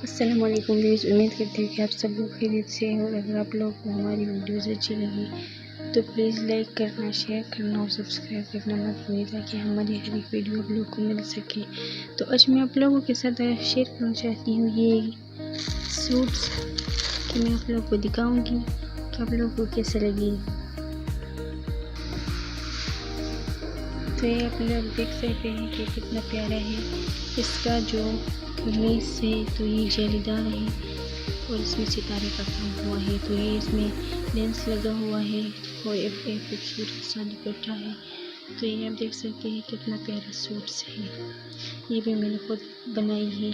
अस्सलाम वालेकुम व्यूअर्स, उम्मीद करते हैं कि आप सब लोग खैरियत से हैं। और अगर आप लोग को हमारी वीडियोस अच्छी लगी तो प्लीज़ लाइक करना, शेयर करना और सब्सक्राइब करना मत भूलिए ताकि हमारी हर एक वीडियो आप लोग को मिल सके। तो आज मैं आप लोगों के साथ शेयर करना चाहती हूँ ये सूट्स कि मैं आप लोग को दिखाऊँगी कि आप लोगों को कैसे लगी। तो ये आप लोग देख सकते हैं कि कितना प्यारा है। इसका जो कमीज है तो ये जालीदार है और इसमें सितारे का काम हुआ है। तो ये इसमें लेंस लगा हुआ है और एक खूबसूरत सा दुपट्टा है। तो ये आप देख सकते हैं कितना प्यारा सूट्स है। ये भी मैंने खुद बनाई है।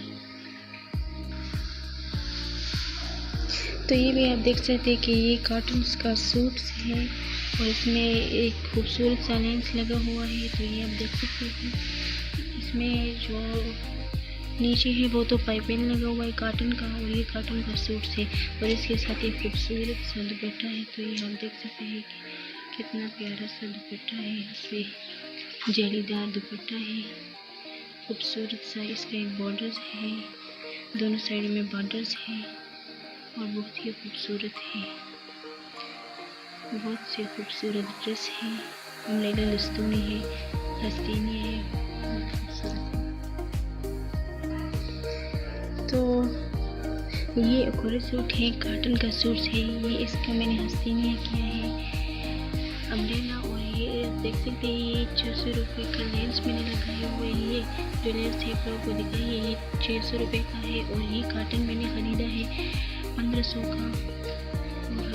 तो ये भी आप देख सकते हैं कि ये कॉटन का सूट्स है और इसमें एक खूबसूरत सा लेंस लगा हुआ है। तो ये आप देख सकते हैं इसमें जो नीचे है वो तो पाइपिंग लगा हुआ है कॉटन का, और ये कॉटन का सूट्स है और इसके साथ एक खूबसूरत सा दुपट्टा है। तो ये आप देख सकते हैं कि कितना प्यारा सा दुपट्टा है। इसमें जालीदार दुपट्टा है, खूबसूरत सा इसका एक बॉर्डर्स है, दोनों साइड में बॉर्डर्स है और बहुत ही खूबसूरत है। बहुत से खूबसूरत ड्रेस है, अम्ब्रेला लस्तूनी है, हस्तीनी है, बहुत खूबसूरत है। तो ये एक और सूट है, कॉटन का सूट है। ये इसका मैंने हस्तीनिया किया है अम्ब्रेला, और ये देख सकते हैं ये 600 रुपये का लेंस मैंने लगाया हुआ है। ये जो लेंस है आप लोगों को दिखाई है, ये 600 रुपये का है और ये कॉटन मैंने ख़रीदा है 1500 का। और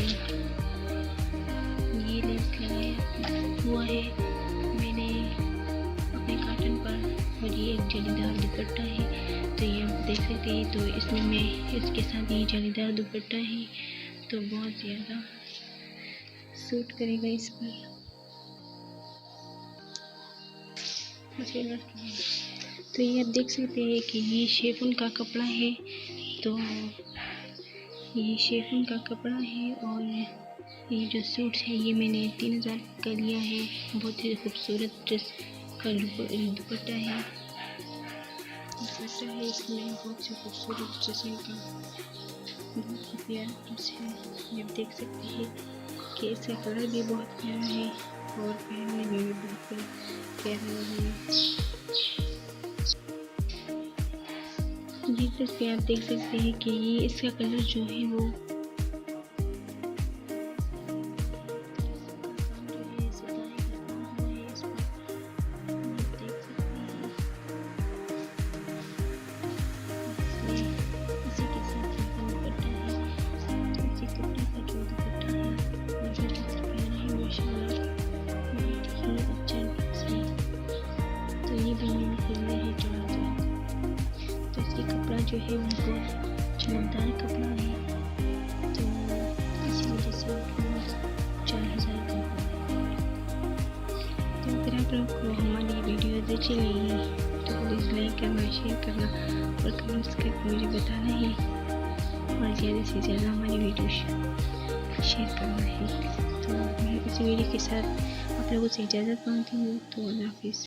ये लेंस लगाया हुआ है मैंने अपने कॉटन पर और ये एक जालीदार दुपट्टा है। तो ये आप देख सकते हैं। तो इसमें मैं इसके साथ ये जालीदार दुपट्टा है तो बहुत ज़्यादा सूट करेगा इस पर। तो ये आप देख सकते हैं कि ये शिफॉन का कपड़ा है। तो ये शिफॉन का कपड़ा है और ये जो सूट है ये मैंने 3000 का लिया है। बहुत ही खूबसूरत ड्रेस का दुपट्टा है। इसमें बहुत से खूबसूरत ड्रेसिंग का बहुत ही प्यारा ड्रेस है। ये आप देख सकते हैं कि इसका कलर भी बहुत प्यारा है और पहनने में भी बिल्कुल प्यारा है। ये ड्रेस पे आप देख सकते हैं कि ये इसका कलर जो है वो जो है उनको चमकदार कपड़ा है। तो इसी वजह से 4000 का है। तो अगर आप लोग को हमारी वीडियो अच्छी लगी तो प्लीज़ लाइक करना, शेयर करना और कमेंट्स करके मुझे बताना है और ज़्यादा से ज़्यादा हमारी वीडियो शेयर करना है। तो मैं इस वीडियो के साथ आप लोगों से इजाज़त मांगती हूँ। तो अल्लाह हाफिज़।